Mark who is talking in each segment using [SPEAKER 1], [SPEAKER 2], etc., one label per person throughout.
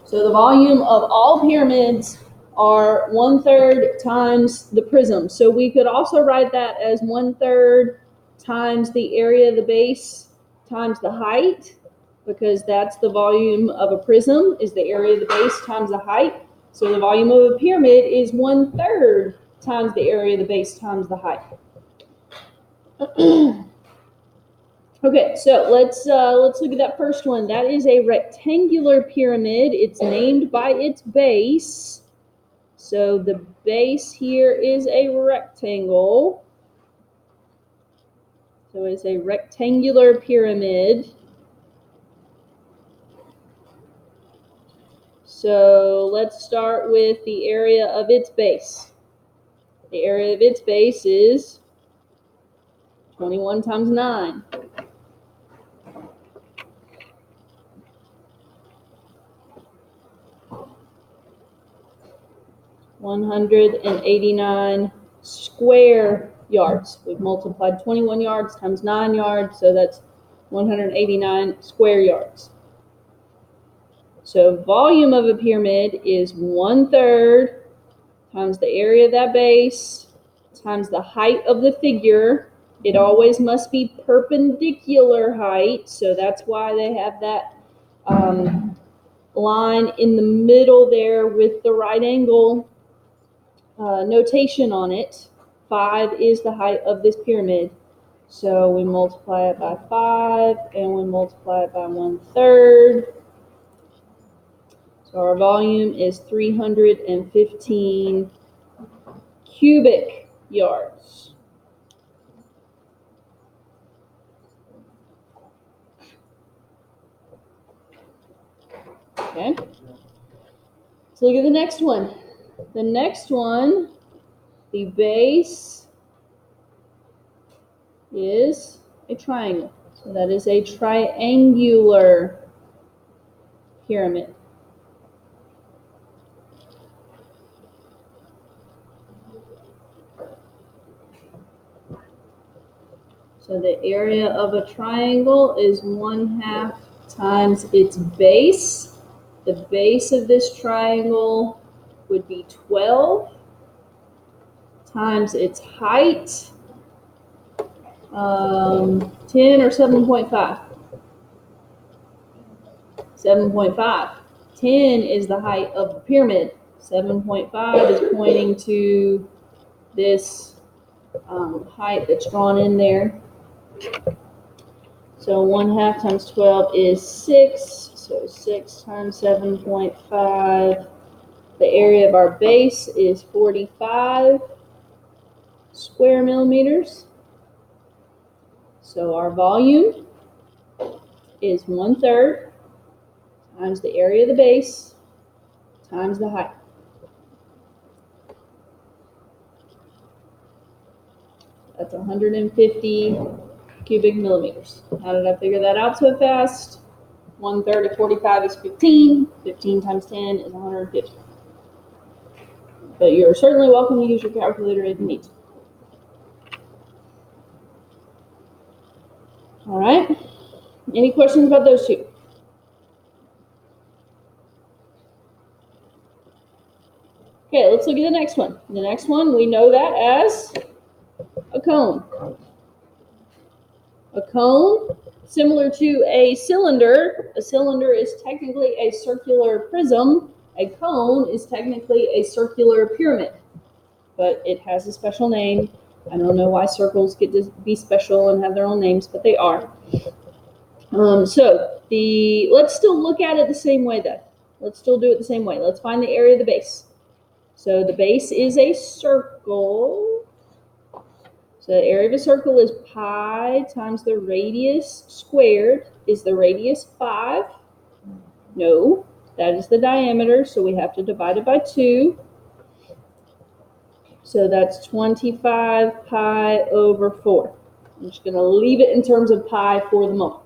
[SPEAKER 1] So the volume of all pyramids are 1/3 times the prism. So we could also write that as 1/3 times the area of the base times the height, because that's the volume of a prism, is the area of the base times the height. So the volume of a pyramid is 1/3 times the area of the base times the height. Okay, so let's look at that first one. That is a rectangular pyramid. It's named by its base. So the base here is a rectangle. So it's a rectangular pyramid. So let's start with the area of its base. The area of its base is 21 times 9. (189 square yards. We've multiplied 21 yards times 9 yards, so that's 189 square yards. So volume of a pyramid is 1/3 times the area of that base times the height of the figure. It always must be perpendicular height, so that's why they have that line in the middle there with the right angle notation on it. 5 is the height of this pyramid. So we multiply it by 5 and we multiply it by 1/3. So our volume is 315 cubic yards. Okay. So look at the next one. The next one, the base is a triangle. So that is a triangular pyramid. So the area of a triangle is 1/2 times its base. The base of this triangle would be 12 times its height, 10 or 7.5? 7.5. 10 is the height of the pyramid. 7.5 is pointing to this height that's drawn in there. So 1/2 times 12 is 6. So 6 times 7.5. The area of our base is 45 square millimeters. So our volume is 1/3 times the area of the base times the height. That's 150 cubic millimeters. How did I figure that out so fast? 1/3 of 45 is 15. 15 times 10 is 150. But you're certainly welcome to use your calculator if you need to. All right. Any questions about those two? Okay, let's look at the next one. The next one, we know that as a cone. A cone, similar to a cylinder is technically a circular prism. A cone is technically a circular pyramid, but it has a special name. I don't know why circles get to be special and have their own names, but they are. Let's still look at it the same way though. Let's still do it the same way. Let's find the area of the base. So the base is a circle. So the area of a circle is pi times the radius squared. Is the radius 5? No, that is the diameter, so we have to divide it by 2. So that's 25 pi over 4. I'm just going to leave it in terms of pi for the moment.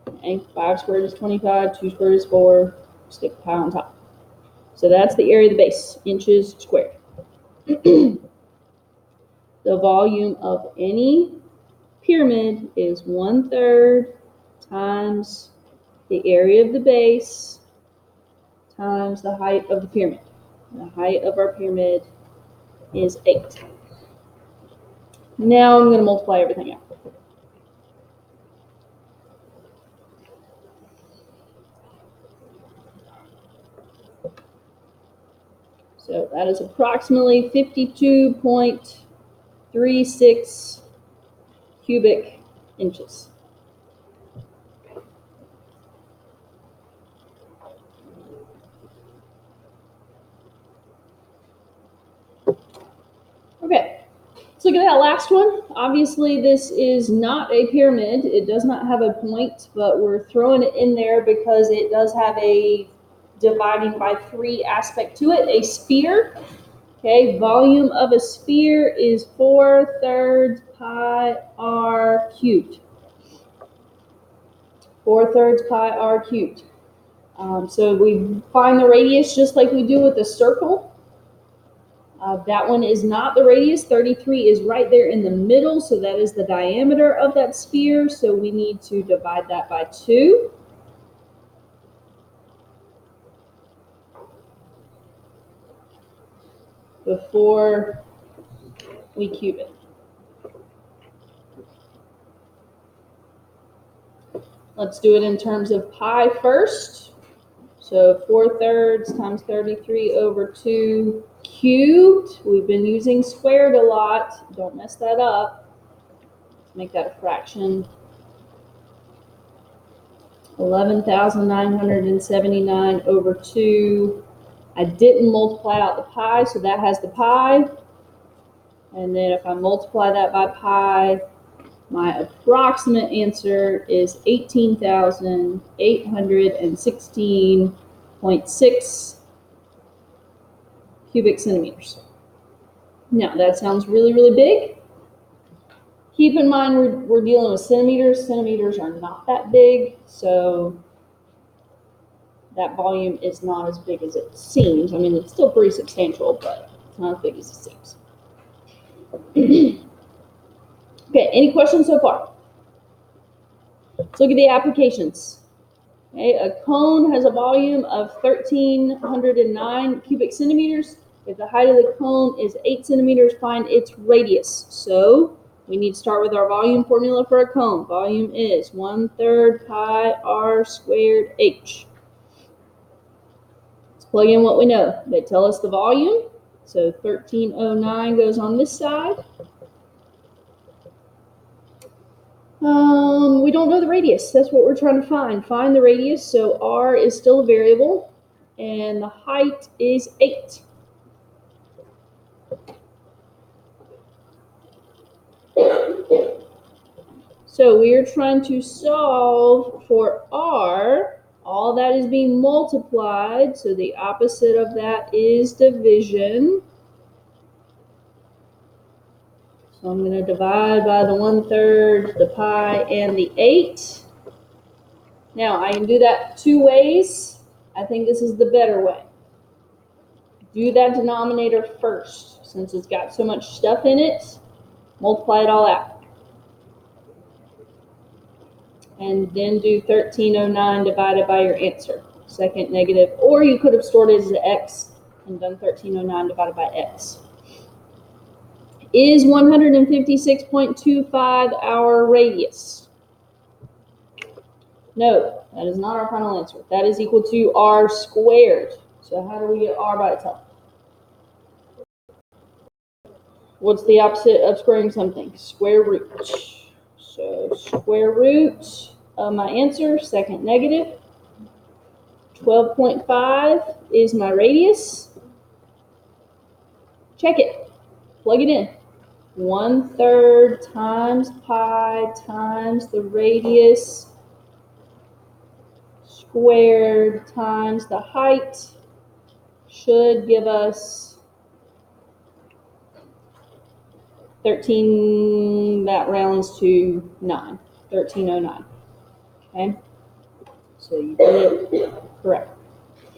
[SPEAKER 1] Okay, 5 squared is 25, 2 squared is 4, stick pi on top. So that's the area of the base, inches squared. The volume of any pyramid is 1/3 times the area of the base times the height of the pyramid. The height of our pyramid is 8. Now I'm going to multiply everything out. So that is approximately 52.36 cubic inches. Okay, let's look at that last one. Obviously, this is not a pyramid. It does not have a point, but we're throwing it in there because it does have a dividing by 3 aspect to it, a sphere. Okay, volume of a sphere is 4/3 pi r cubed. 4/3 pi r cubed. So we find the radius just like we do with the circle. That one is not the radius. 33 is right there in the middle, so that is the diameter of that sphere. So we need to divide that by 2. Before we cube it. Let's do it in terms of pi first. So 4/3 times 33 over 2 cubed. We've been using squared a lot. Don't mess that up. Let's make that a fraction. 11,979 over 2. I didn't multiply out the pi, so that has the pi. And then if I multiply that by pi, my approximate answer is 18,816.6 cubic centimeters. Now, that sounds really, really big. Keep in mind we're dealing with centimeters. Centimeters are not that big, so that volume is not as big as it seems. I mean, it's still pretty substantial, but it's not as big as it seems. Okay, any questions so far? Let's look at the applications. Okay, a cone has a volume of 1,309 cubic centimeters. If the height of the cone is 8 centimeters, find its radius. So we need to start with our volume formula for a cone. Volume is 1/3 pi r squared h. Let's plug in what we know. They tell us the volume. So 1,309 goes on this side. We don't know the radius. That's what we're trying to find. Find the radius. So r is still a variable, and the height is 8. So we are trying to solve for r. All that is being multiplied, so the opposite of that is division. So I'm going to divide by the 1/3, the pi, and the 8. Now, I can do that 2 ways. I think this is the better way. Do that denominator first. Since it's got so much stuff in it, multiply it all out. And then do 1,309 divided by your answer. Second negative. Or you could have stored it as an x and done 1,309 divided by x. Is 156.25 our radius? No, that is not our final answer. That is equal to r squared. So how do we get r by itself? What's the opposite of squaring something? Square root. So square root of my answer, second negative. 12.5 is my radius. Check it. Plug it in. 1/3 times pi times the radius squared times the height should give us 13, that rounds to 9, 1,309. Okay, so you did it correct.